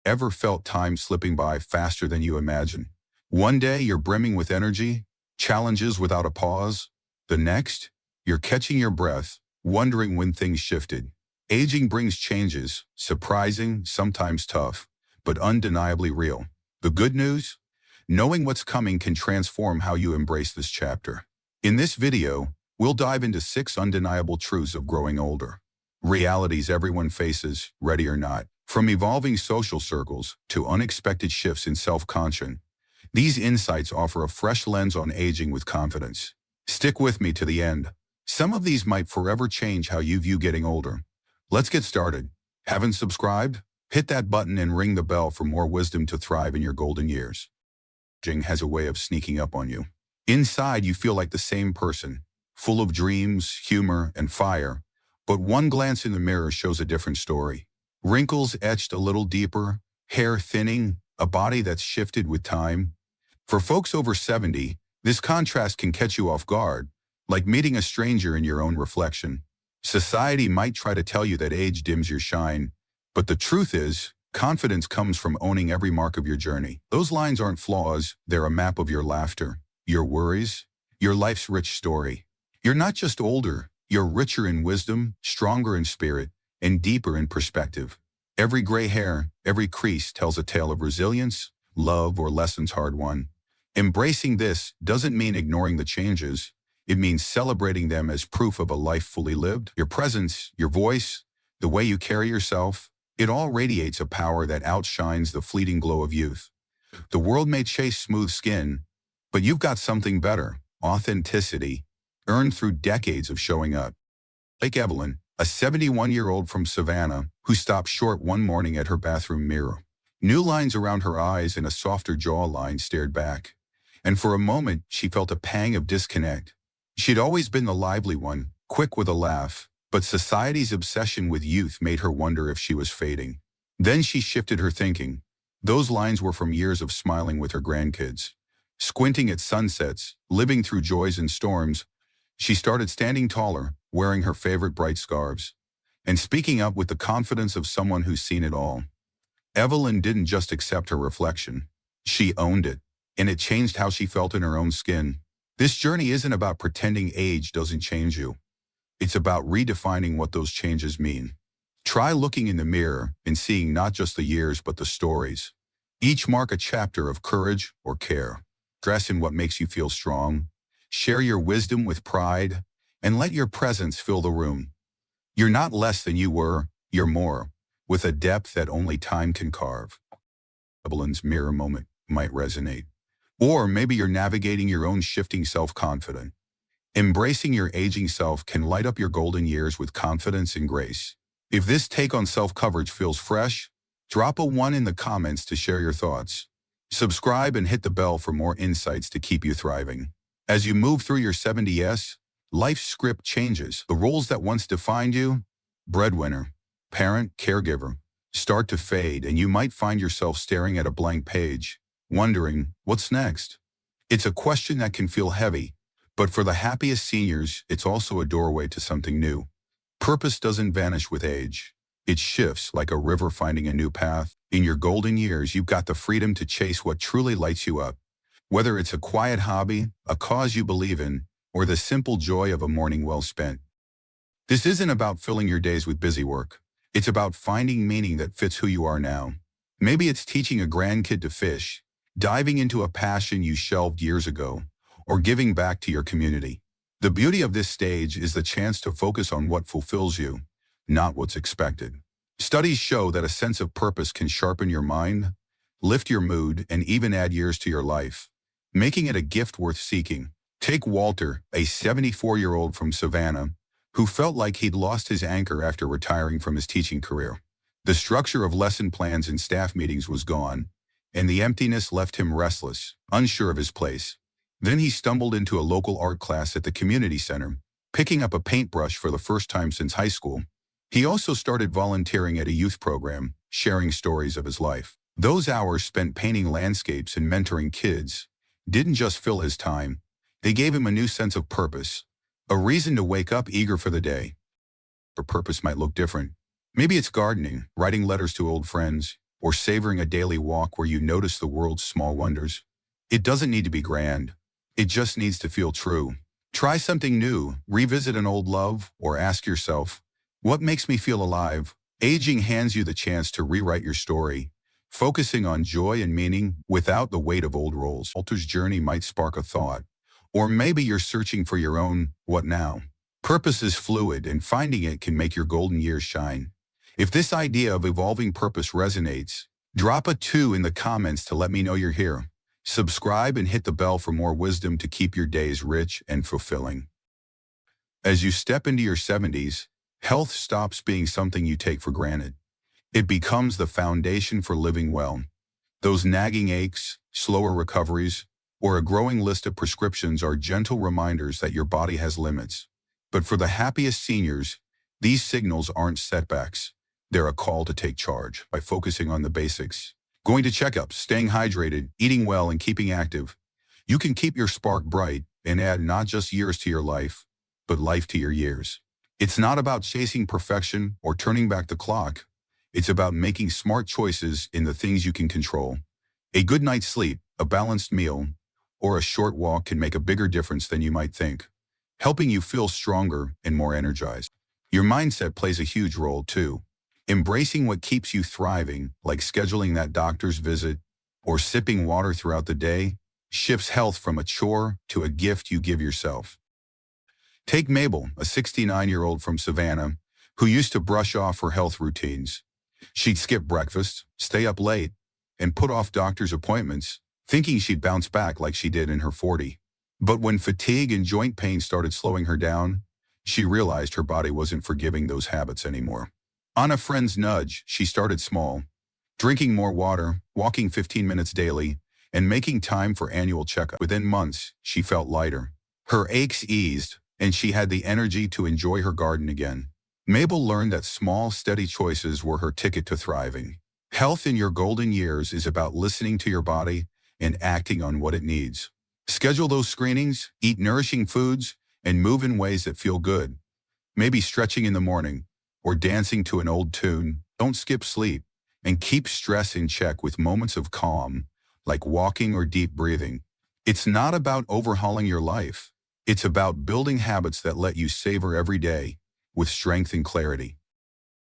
Ever felt time slipping by faster than you imagine? One day you're brimming with energy, challenges without a pause. The next, you're catching your breath, wondering when things shifted. Aging brings changes, surprising, sometimes tough, but undeniably real. The good news? Knowing what's coming can transform how you embrace this chapter. In this video, we'll dive into 6 undeniable truths of growing older. Realities everyone faces, ready or not. From evolving social circles to unexpected shifts in self-conscious, these insights offer a fresh lens on aging with confidence. Stick with me to the end. Some of these might forever change how you view getting older. Let's get started. Haven't subscribed? Hit that button and ring the bell for more wisdom to thrive in your golden years. Aging has a way of sneaking up on you. Inside, you feel like the same person, full of dreams, humor, and fire, but one glance in the mirror shows a different story. Wrinkles etched a little deeper, hair thinning, a body that's shifted with time. For folks over 70, this contrast can catch you off guard, like meeting a stranger in your own reflection. Society might try to tell you that age dims your shine, but the truth is, confidence comes from owning every mark of your journey. Those lines aren't flaws, they're a map of your laughter, your worries, your life's rich story. You're not just older, you're richer in wisdom, stronger in spirit, and deeper in perspective. Every gray hair, every crease tells a tale of resilience, love, or lessons hard won. Embracing this doesn't mean ignoring the changes. It means celebrating them as proof of a life fully lived. Your presence, your voice, the way you carry yourself, it all radiates a power that outshines the fleeting glow of youth. The world may chase smooth skin, but you've got something better, authenticity, earned through decades of showing up. Like Evelyn, a 71-year-old from Savannah who stopped short one morning at her bathroom mirror. New lines around her eyes and a softer jawline stared back. And for a moment, she felt a pang of disconnect. She'd always been the lively one, quick with a laugh, but society's obsession with youth made her wonder if she was fading. Then she shifted her thinking. Those lines were from years of smiling with her grandkids. Squinting at sunsets, living through joys and storms, she started standing taller, wearing her favorite bright scarves, and speaking up with the confidence of someone who's seen it all. Evelyn didn't just accept her reflection. She owned it, and it changed how she felt in her own skin. This journey isn't about pretending age doesn't change you. It's about redefining what those changes mean. Try looking in the mirror and seeing not just the years but the stories. Each mark a chapter of courage or care. Dress in what makes you feel strong. Share your wisdom with pride, and let your presence fill the room. You're not less than you were, you're more, with a depth that only time can carve. Evelyn's mirror moment might resonate. Or maybe you're navigating your own shifting self-confidence. Embracing your aging self can light up your golden years with confidence and grace. If this take on self-coverage feels fresh, drop a 1 in the comments to share your thoughts. Subscribe and hit the bell for more insights to keep you thriving. As you move through your 70s, life's script changes. The roles that once defined you, breadwinner, parent, caregiver, start to fade, and you might find yourself staring at a blank page, wondering, what's next? It's a question that can feel heavy, but for the happiest seniors, it's also a doorway to something new. Purpose doesn't vanish with age. It shifts like a river finding a new path. In your golden years, you've got the freedom to chase what truly lights you up. Whether it's a quiet hobby, a cause you believe in, or the simple joy of a morning well spent. This isn't about filling your days with busy work. It's about finding meaning that fits who you are now. Maybe it's teaching a grandkid to fish, diving into a passion you shelved years ago, or giving back to your community. The beauty of this stage is the chance to focus on what fulfills you, not what's expected. Studies show that a sense of purpose can sharpen your mind, lift your mood, and even add years to your life, making it a gift worth seeking. Take Walter, a 74-year-old from Savannah, who felt like he'd lost his anchor after retiring from his teaching career. The structure of lesson plans and staff meetings was gone, and the emptiness left him restless, unsure of his place. Then he stumbled into a local art class at the community center, picking up a paintbrush for the first time since high school. He also started volunteering at a youth program, sharing stories of his life. Those hours spent painting landscapes and mentoring kids didn't just fill his time, they gave him a new sense of purpose, a reason to wake up eager for the day. Your purpose might look different. Maybe it's gardening, writing letters to old friends, or savoring a daily walk where you notice the world's small wonders. It doesn't need to be grand. It just needs to feel true. Try something new, revisit an old love, or ask yourself, what makes me feel alive? Aging hands you the chance to rewrite your story, focusing on joy and meaning without the weight of old roles. Walter's journey might spark a thought, or maybe you're searching for your own what now. Purpose is fluid, and finding it can make your golden years shine. If this idea of evolving purpose resonates, drop a 2 in the comments to let me know you're here. Subscribe and hit the bell for more wisdom to keep your days rich and fulfilling. As you step into your 70s, health stops being something you take for granted. It becomes the foundation for living well. Those nagging aches, slower recoveries, or a growing list of prescriptions are gentle reminders that your body has limits. But for the happiest seniors, these signals aren't setbacks. They're a call to take charge by focusing on the basics. Going to checkups, staying hydrated, eating well, and keeping active. You can keep your spark bright and add not just years to your life, but life to your years. It's not about chasing perfection or turning back the clock. It's about making smart choices in the things you can control. A good night's sleep, a balanced meal, or a short walk can make a bigger difference than you might think, helping you feel stronger and more energized. Your mindset plays a huge role too. Embracing what keeps you thriving, like scheduling that doctor's visit or sipping water throughout the day, shifts health from a chore to a gift you give yourself. Take Mabel, a 69-year-old from Savannah, who used to brush off her health routines. She'd skip breakfast, stay up late, and put off doctor's appointments, thinking she'd bounce back like she did in her 40s. But when fatigue and joint pain started slowing her down, she realized her body wasn't forgiving those habits anymore. On a friend's nudge, she started small, drinking more water, walking 15 minutes daily, and making time for annual checkup. Within months, she felt lighter. Her aches eased, and she had the energy to enjoy her garden again. Mabel learned that small, steady choices were her ticket to thriving. Health in your golden years is about listening to your body and acting on what it needs. Schedule those screenings, eat nourishing foods, and move in ways that feel good. Maybe stretching in the morning, or dancing to an old tune. Don't skip sleep, and keep stress in check with moments of calm, like walking or deep breathing. It's not about overhauling your life. It's about building habits that let you savor every day with strength and clarity.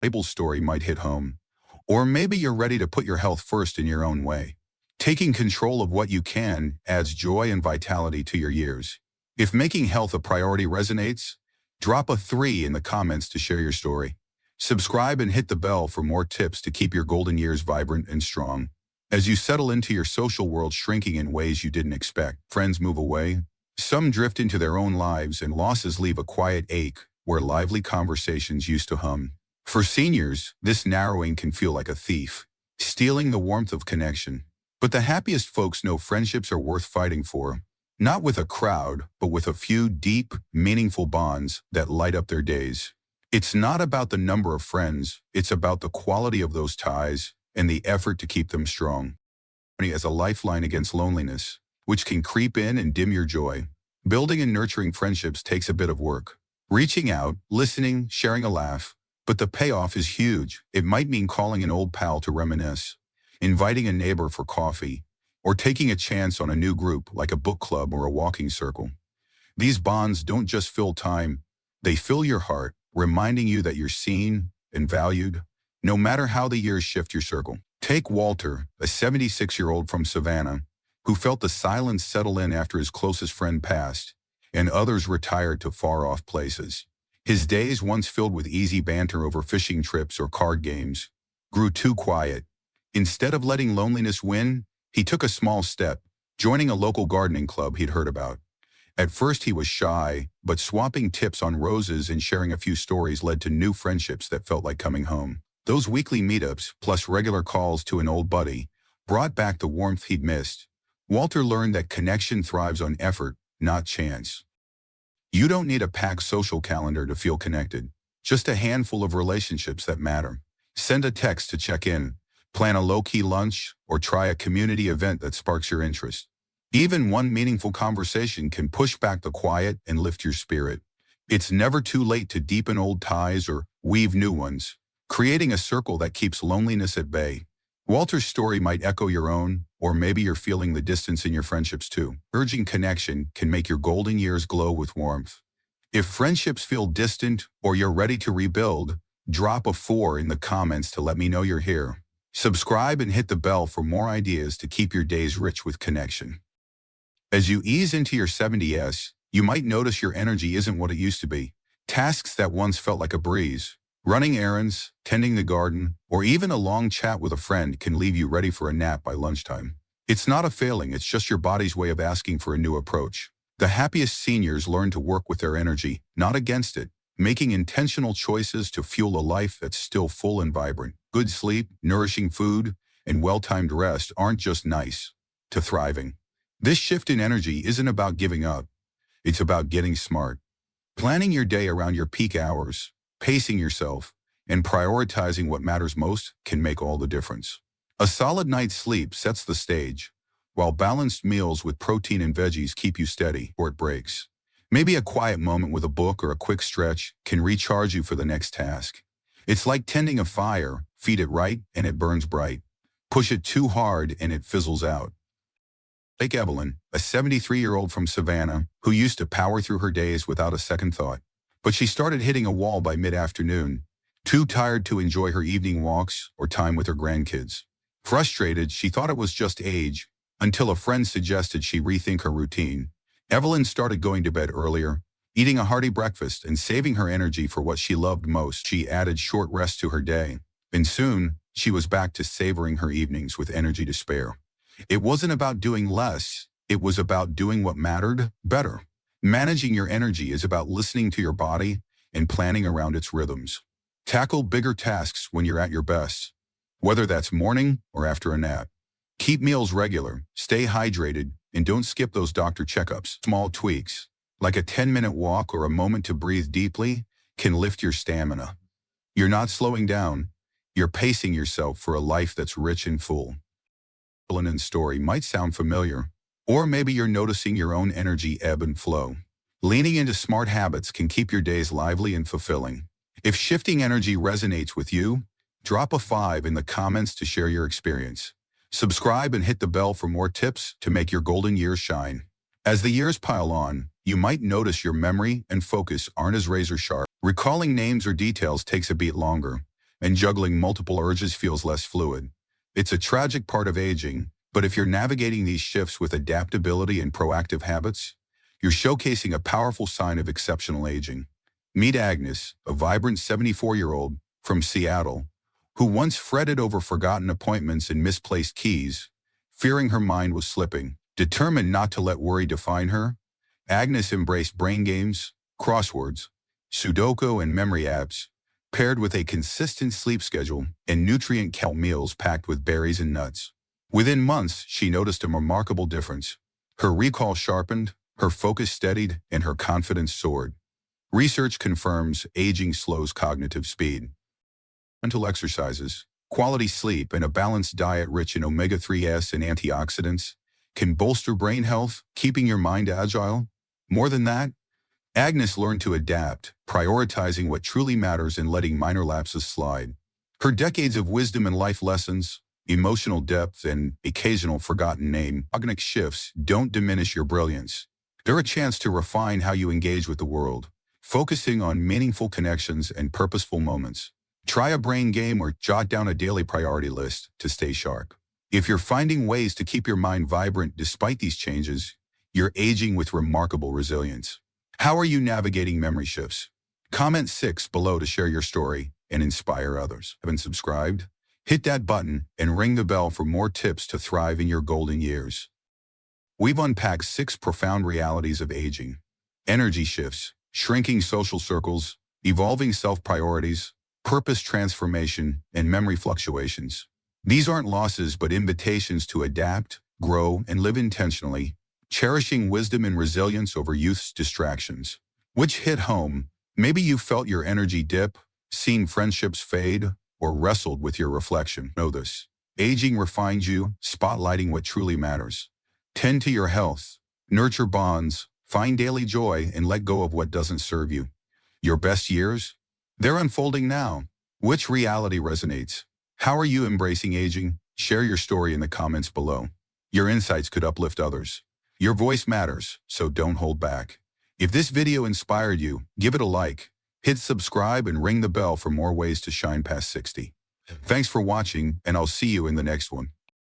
Mabel's story might hit home, or maybe you're ready to put your health first in your own way. Taking control of what you can adds joy and vitality to your years. If making health a priority resonates, drop a 3 in the comments to share your story. Subscribe and hit the bell for more tips to keep your golden years vibrant and strong. As you settle into your social world shrinking in ways you didn't expect, friends move away, some drift into their own lives, and losses leave a quiet ache where lively conversations used to hum. For seniors, this narrowing can feel like a thief, stealing the warmth of connection. But the happiest folks know friendships are worth fighting for, not with a crowd, but with a few deep, meaningful bonds that light up their days. It's not about the number of friends, it's about the quality of those ties and the effort to keep them strong. As a lifeline against loneliness, which can creep in and dim your joy. Building and nurturing friendships takes a bit of work. Reaching out, listening, sharing a laugh, but the payoff is huge. It might mean calling an old pal to reminisce, inviting a neighbor for coffee, or taking a chance on a new group like a book club or a walking circle. These bonds don't just fill time, they fill your heart, reminding you that you're seen and valued, no matter how the years shift your circle. Take Walter, a 76-year-old from Savannah, who felt the silence settle in after his closest friend passed, and others retired to far-off places. His days, once filled with easy banter over fishing trips or card games, grew too quiet. Instead of letting loneliness win, he took a small step, joining a local gardening club he'd heard about. At first he was shy, but swapping tips on roses and sharing a few stories led to new friendships that felt like coming home. Those weekly meetups, plus regular calls to an old buddy, brought back the warmth he'd missed. Walter learned that connection thrives on effort, not chance. You don't need a packed social calendar to feel connected, just a handful of relationships that matter. Send a text to check in, plan a low-key lunch, or try a community event that sparks your interest. Even one meaningful conversation can push back the quiet and lift your spirit. It's never too late to deepen old ties or weave new ones, creating a circle that keeps loneliness at bay. Walter's story might echo your own, or maybe you're feeling the distance in your friendships too. Urging connection can make your golden years glow with warmth. If friendships feel distant or you're ready to rebuild, drop a 4 in the comments to let me know you're here. Subscribe and hit the bell for more ideas to keep your days rich with connection. As you ease into your 70s, you might notice your energy isn't what it used to be. Tasks that once felt like a breeze, running errands, tending the garden, or even a long chat with a friend can leave you ready for a nap by lunchtime. It's not a failing, it's just your body's way of asking for a new approach. The happiest seniors learn to work with their energy, not against it, making intentional choices to fuel a life that's still full and vibrant. Good sleep, nourishing food, and well-timed rest aren't just nice to thriving. This shift in energy isn't about giving up. It's about getting smart. Planning your day around your peak hours, pacing yourself, and prioritizing what matters most can make all the difference. A solid night's sleep sets the stage, while balanced meals with protein and veggies keep you steady or it breaks. Maybe a quiet moment with a book or a quick stretch can recharge you for the next task. It's like tending a fire, feed it right and it burns bright. Push it too hard and it fizzles out. Like Evelyn, a 73-year-old from Savannah, who used to power through her days without a second thought. But she started hitting a wall by mid-afternoon, too tired to enjoy her evening walks or time with her grandkids. Frustrated, she thought it was just age, until a friend suggested she rethink her routine. Evelyn started going to bed earlier, eating a hearty breakfast and saving her energy for what she loved most. She added short rests to her day, and soon she was back to savoring her evenings with energy to spare. It wasn't about doing less, it was about doing what mattered better. Managing your energy is about listening to your body and planning around its rhythms. Tackle bigger tasks when you're at your best, whether that's morning or after a nap. Keep meals regular, stay hydrated, and don't skip those doctor checkups. Small tweaks, like a 10-minute walk or a moment to breathe deeply, can lift your stamina. You're not slowing down, you're pacing yourself for a life that's rich and full. Evelyn's story might sound familiar, or maybe you're noticing your own energy ebb and flow. Leaning into smart habits can keep your days lively and fulfilling. If shifting energy resonates with you, drop a 5 in the comments to share your experience. Subscribe and hit the bell for more tips to make your golden years shine. As the years pile on, you might notice your memory and focus aren't as razor sharp. Recalling names or details takes a beat longer, and juggling multiple urges feels less fluid. It's a tragic part of aging, but if you're navigating these shifts with adaptability and proactive habits, you're showcasing a powerful sign of exceptional aging. Meet Agnes, a vibrant 74-year-old from Seattle, who once fretted over forgotten appointments and misplaced keys, fearing her mind was slipping. Determined not to let worry define her, Agnes embraced brain games, crosswords, Sudoku and memory apps, paired with a consistent sleep schedule and nutrient-dense meals packed with berries and nuts. Within months, she noticed a remarkable difference. Her recall sharpened, her focus steadied, and her confidence soared. Research confirms aging slows cognitive speed. Mental exercises, quality sleep, and a balanced diet rich in omega-3s and antioxidants can bolster brain health, keeping your mind agile. More than that, Agnes learned to adapt, prioritizing what truly matters and letting minor lapses slide. Her decades of wisdom and life lessons, emotional depth, and occasional forgotten name, cognitive shifts don't diminish your brilliance. They're a chance to refine how you engage with the world, focusing on meaningful connections and purposeful moments. Try a brain game or jot down a daily priority list to stay sharp. If you're finding ways to keep your mind vibrant despite these changes, you're aging with remarkable resilience. How are you navigating memory shifts? Comment 6 below to share your story and inspire others. Haven't subscribed? Hit that button and ring the bell for more tips to thrive in your golden years. We've unpacked 6 profound realities of aging: energy shifts, shrinking social circles, evolving self-priorities, purpose transformation, and memory fluctuations. These aren't losses but invitations to adapt, grow, and live intentionally, cherishing wisdom and resilience over youth's distractions. Which hit home? Maybe you felt your energy dip, seen friendships fade, or wrestled with your reflection. Know this: aging refines you, spotlighting what truly matters. Tend to your health, nurture bonds, find daily joy, and let go of what doesn't serve you. Your best years? They're unfolding now. Which reality resonates? How are you embracing aging? Share your story in the comments below. Your insights could uplift others. Your voice matters, so don't hold back. If this video inspired you, give it a like, hit subscribe, and ring the bell for more ways to shine past 60. Thanks for watching, and I'll see you in the next one.